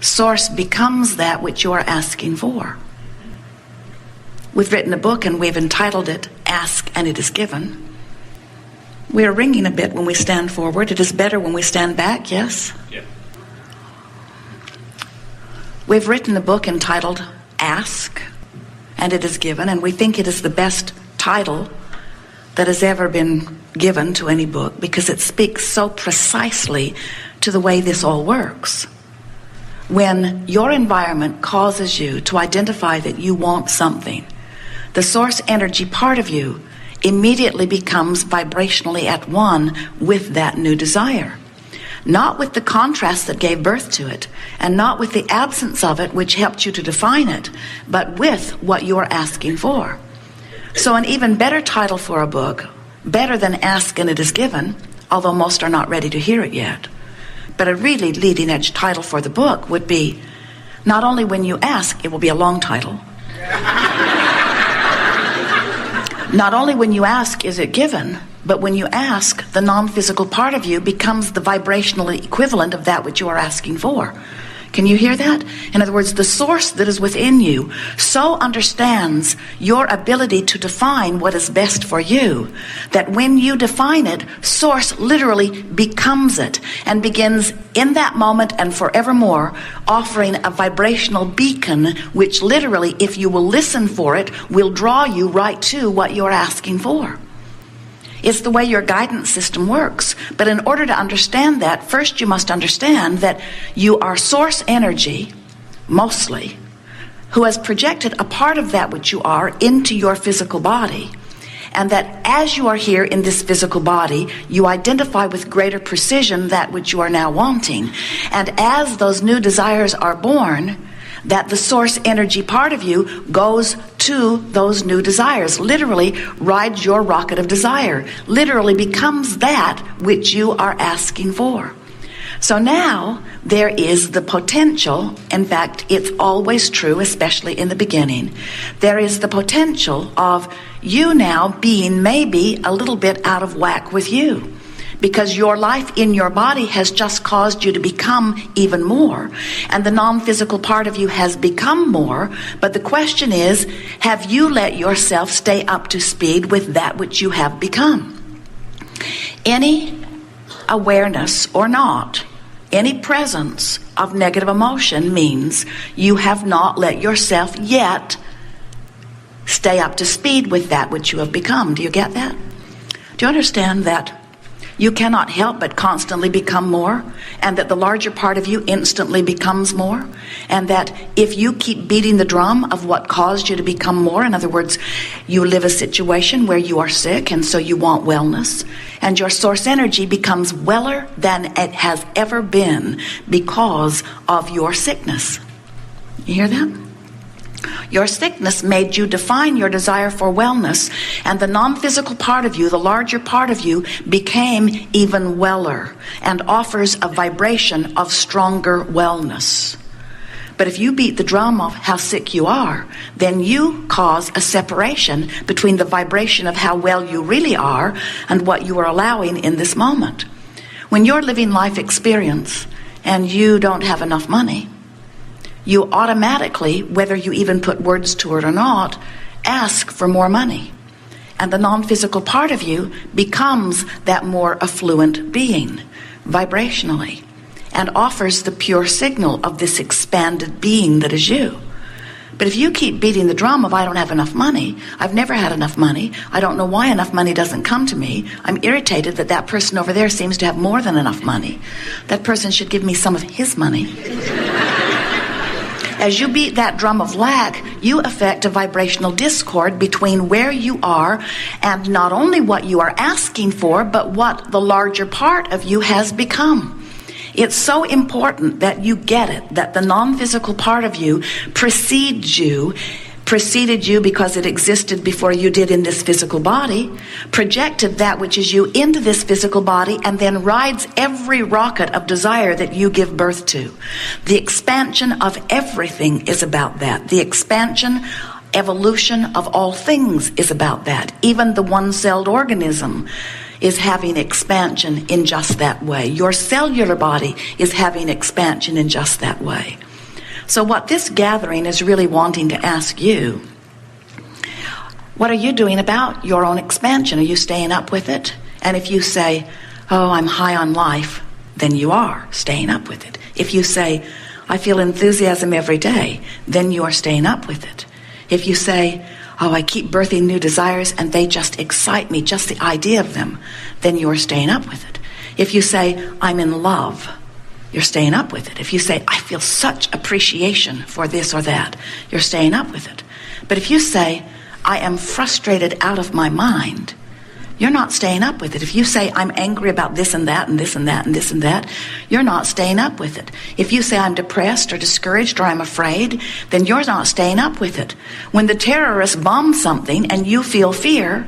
Source becomes that which you are asking for. We've written a book and we've entitled it, Ask and It Is Given. We are ringing a bit when we stand forward. It is better when we stand back, yes? Yeah. We've written a book entitled Ask and It Is Given, and we think it is the best title that has ever been given to any book because it speaks so precisely to the way this all works. When your environment causes you to identify that you want something, the source energy part of you immediately becomes vibrationally at one with that new desire. Not with the contrast that gave birth to it, and not with the absence of it which helped you to define it, but with what you are asking for. So an even better title for a book, better than Ask and It Is Given, although most are not ready to hear it yet, but a really leading edge title for the book would be, not only when you ask, it will be a long title. Not only when you ask is it given, but when you ask, the non-physical part of you becomes the vibrational equivalent of that which you are asking for. Can you hear that? In other words, the source that is within you so understands your ability to define what is best for you that when you define it, source literally becomes it and begins in that moment and forevermore offering a vibrational beacon which literally, if you will listen for it, will draw you right to what you're asking for. It's the way your guidance system works. But in order to understand that, first you must understand that you are source energy, mostly, who has projected a part of that which you are into your physical body. And that as you are here in this physical body, you identify with greater precision that which you are now wanting. And as those new desires are born, that the source energy part of you goes to those new desires, literally rides your rocket of desire, literally becomes that which you are asking for. So now there is the potential, in fact it's always true, especially in the beginning, there is the potential of you now being maybe a little bit out of whack with you. Because your life in your body has just caused you to become even more. And the non-physical part of you has become more. But the question is, have you let yourself stay up to speed with that which you have become? Any awareness or not, any presence of negative emotion means you have not let yourself yet stay up to speed with that which you have become. Do you get that? Do you understand that you cannot help but constantly become more, and that the larger part of you instantly becomes more, and that if you keep beating the drum of what caused you to become more, in other words, you live a situation where you are sick and so you want wellness, and your source energy becomes weller than it has ever been because of your sickness. You hear that? Your sickness made you define your desire for wellness, and the non-physical part of you, the larger part of you, became even weller and offers a vibration of stronger wellness. But if you beat the drum of how sick you are, then you cause a separation between the vibration of how well you really are and what you are allowing in this moment. When you're living life experience and you don't have enough money, you automatically, whether you even put words to it or not, ask for more money. And the non-physical part of you becomes that more affluent being, vibrationally, and offers the pure signal of this expanded being that is you. But if you keep beating the drum of I don't have enough money, I've never had enough money, I don't know why enough money doesn't come to me, I'm irritated that that person over there seems to have more than enough money, that person should give me some of his money. As you beat that drum of lack, you affect a vibrational discord between where you are and not only what you are asking for, but what the larger part of you has become. It's so important that you get it, that the non-physical part of you preceded you because it existed before you did in this physical body, projected that which is you into this physical body, and then rides every rocket of desire that you give birth to. The expansion of everything is about that. The expansion, evolution of all things is about that. Even the one-celled organism is having expansion in just that way. Your cellular body is having expansion in just that way. So what this gathering is really wanting to ask you, what are you doing about your own expansion? Are you staying up with it? And if you say, oh, I'm high on life, then you are staying up with it. If you say, I feel enthusiasm every day, then you are staying up with it. If you say, oh, I keep birthing new desires and they just excite me, just the idea of them, then you are staying up with it. If you say, I'm in love, you're staying up with it. If you say, I feel such appreciation for this or that, you're staying up with it. But if you say, I am frustrated out of my mind, you're not staying up with it. If you say, I'm angry about this and that and this and that and this and that, you're not staying up with it. If you say, I'm depressed or discouraged or I'm afraid, then you're not staying up with it. When the terrorists bomb something and you feel fear,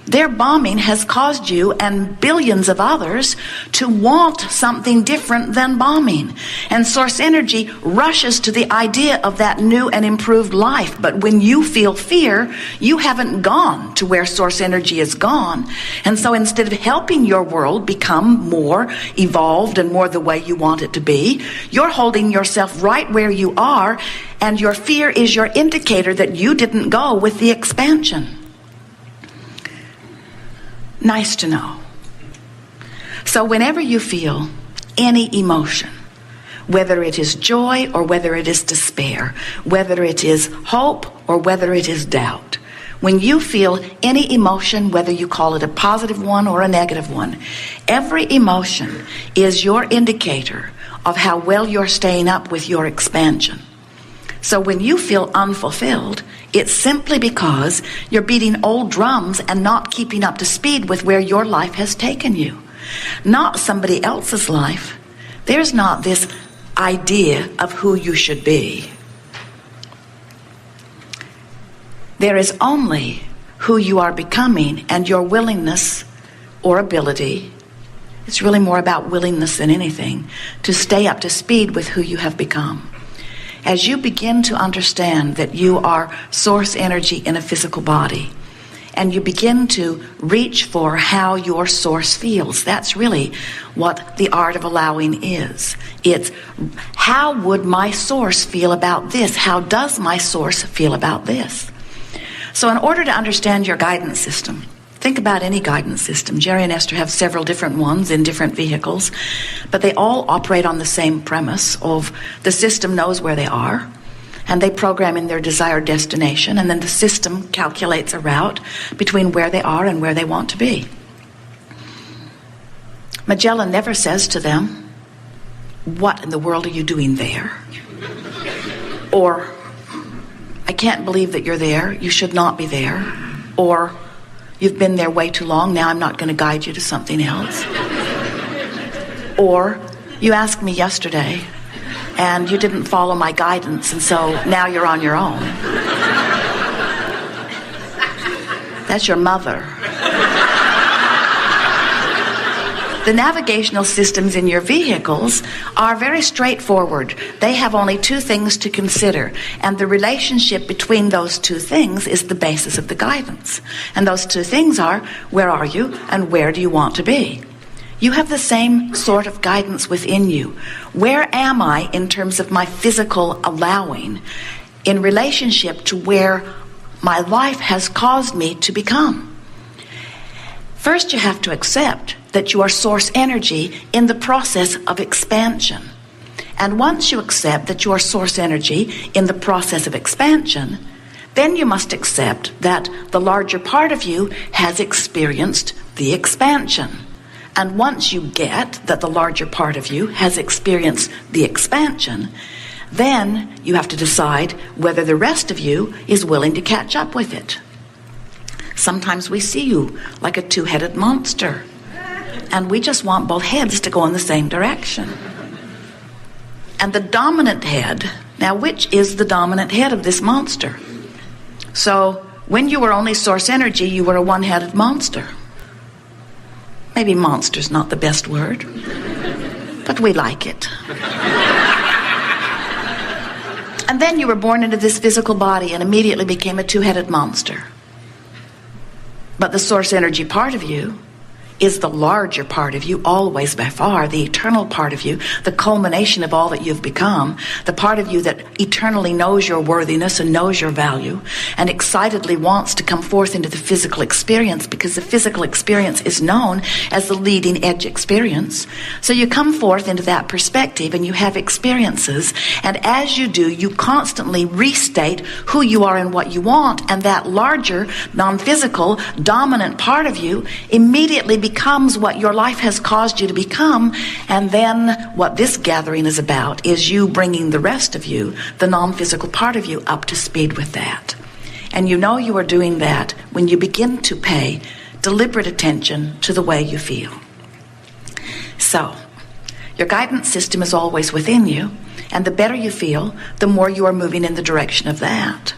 their bombing has caused you and billions of others to want something different than bombing. And source energy rushes to the idea of that new and improved life. But when you feel fear, you haven't gone to where source energy is gone. And so instead of helping your world become more evolved and more the way you want it to be, you're holding yourself right where you are, and your fear is your indicator that you didn't go with the expansion. Nice to know. So whenever you feel any emotion, whether it is joy or whether it is despair, whether it is hope or whether it is doubt, when you feel any emotion, whether you call it a positive one or a negative one, every emotion is your indicator of how well you're staying up with your expansion. So when you feel unfulfilled, it's simply because you're beating old drums and not keeping up to speed with where your life has taken you. Not somebody else's life. There's not this idea of who you should be. There is only who you are becoming and your willingness or ability. It's really more about willingness than anything to stay up to speed with who you have become. As you begin to understand that you are source energy in a physical body, and you begin to reach for how your source feels, that's really what the art of allowing is. It's, how would my source feel about this? How does my source feel about this? So in order to understand your guidance system, think about any guidance system. Jerry and Esther have several different ones in different vehicles, but they all operate on the same premise of the system knows where they are, and they program in their desired destination, and then the system calculates a route between where they are and where they want to be. Magellan never says to them, what in the world are you doing there? Or, I can't believe that you're there, you should not be there. Or, you've been there way too long, now I'm not going to guide you to something else. Or, you asked me yesterday, and you didn't follow my guidance, and so now you're on your own. That's your mother. The navigational systems in your vehicles are very straightforward. They have only two things to consider, and the relationship between those two things is the basis of the guidance. And those two things are, where are you and where do you want to be? You have the same sort of guidance within you. Where am I in terms of my physical allowing in relationship to where my life has caused me to become? First, you have to accept that you are source energy in the process of expansion. And once you accept that you are source energy in the process of expansion, then you must accept that the larger part of you has experienced the expansion. And once you get that the larger part of you has experienced the expansion, then you have to decide whether the rest of you is willing to catch up with it. Sometimes we see you like a two-headed monster, and we just want both heads to go in the same direction. And the dominant head, now which is the dominant head of this monster? So when you were only source energy, you were a one-headed monster. Maybe monster's not the best word, but we like it. And then you were born into this physical body and immediately became a two-headed monster. But the source energy part of you is the larger part of you, always by far, the eternal part of you, the culmination of all that you've become, the part of you that eternally knows your worthiness and knows your value, and excitedly wants to come forth into the physical experience, because the physical experience is known as the leading edge experience. So you come forth into that perspective and you have experiences, and as you do, you constantly restate who you are and what you want, and that larger, non-physical, dominant part of you immediately becomes what your life has caused you to become. And then what this gathering is about is you bringing the rest of you, the non-physical part of you, up to speed with that. And you know you are doing that when you begin to pay deliberate attention to the way you feel. So, your guidance system is always within you, and the better you feel, the more you are moving in the direction of that.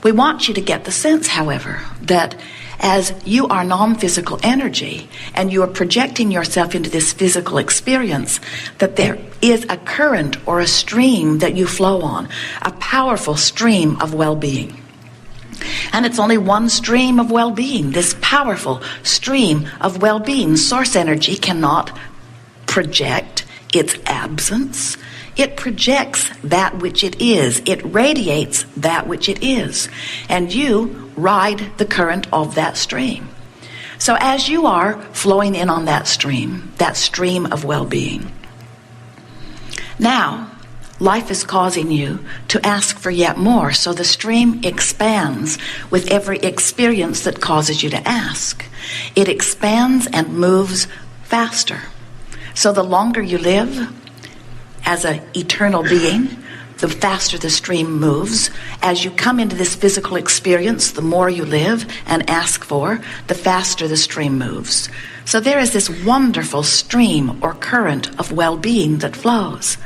We want you to get the sense, however, that as you are non-physical energy and you are projecting yourself into this physical experience, that there is a current or a stream that you flow on, a powerful stream of well-being. And it's only one stream of well-being, this powerful stream of well-being. Source energy cannot project its absence. It projects that which it is. It radiates that which it is. And you ride the current of that stream. So as you are flowing in on that stream of well-being, now life is causing you to ask for yet more. So the stream expands with every experience that causes you to ask. It expands and moves faster. So the longer you live as an eternal being, the faster the stream moves. As you come into this physical experience, the more you live and ask for, the faster the stream moves. So there is this wonderful stream or current of well-being that flows.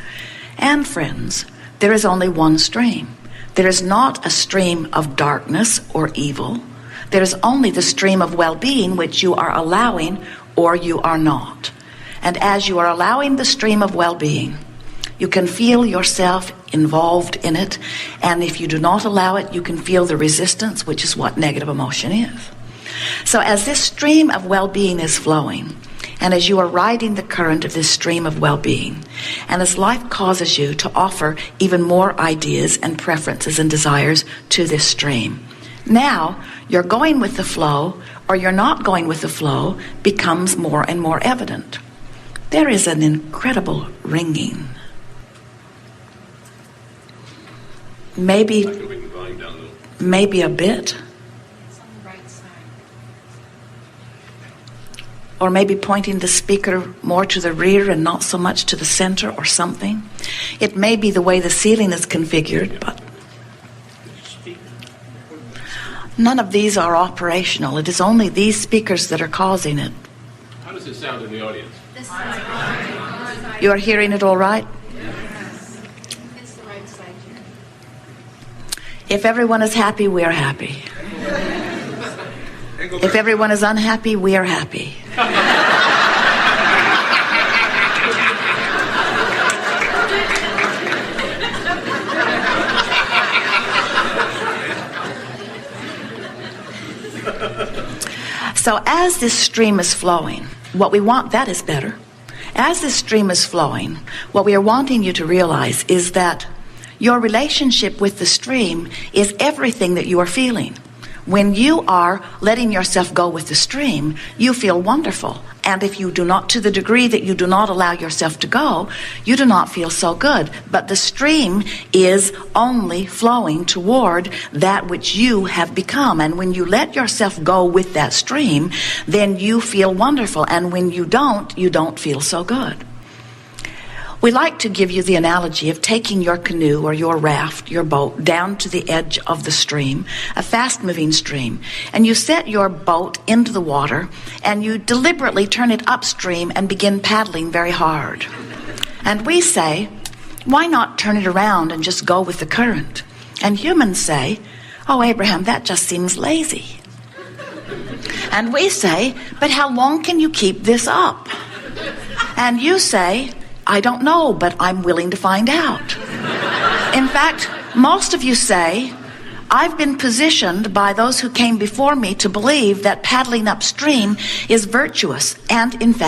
And friends, there is only one stream. There is not a stream of darkness or evil. There is only the stream of well-being, which you are allowing or you are not. And as you are allowing the stream of well-being, you can feel yourself involved in it, and if you do not allow it, you can feel the resistance, which is what negative emotion is. So as this stream of well-being is flowing, and as you are riding the current of this stream of well-being, and as life causes you to offer even more ideas and preferences and desires to this stream, now you're going with the flow, or you're not going with the flow, becomes more and more evident. There is an incredible ringing. Maybe a bit. It's on the right side. Or maybe pointing the speaker more to the rear and not so much to the center or something. It may be the way the ceiling is configured, but none of these are operational. It is only these speakers that are causing it. How does it sound in the audience? This side. You are hearing it all right? It's the right side here. If everyone is happy, we are happy. If everyone is unhappy, we are happy. So as this stream is flowing, what we want, that is better. As this stream is flowing, what we are wanting you to realize is that your relationship with the stream is everything that you are feeling. When you are letting yourself go with the stream, you feel wonderful. And if you do not, to the degree that you do not allow yourself to go, you do not feel so good. But the stream is only flowing toward that which you have become. And when you let yourself go with that stream, then you feel wonderful. And when you don't feel so good. We like to give you the analogy of taking your canoe or your raft, your boat, down to the edge of the stream, a fast-moving stream, and you set your boat into the water, and you deliberately turn it upstream and begin paddling very hard. And we say, why not turn it around and just go with the current? And humans say, oh, Abraham, that just seems lazy. And we say, but how long can you keep this up? And you say, I don't know, but I'm willing to find out. In fact, most of you say, I've been positioned by those who came before me to believe that paddling upstream is virtuous and, in fact,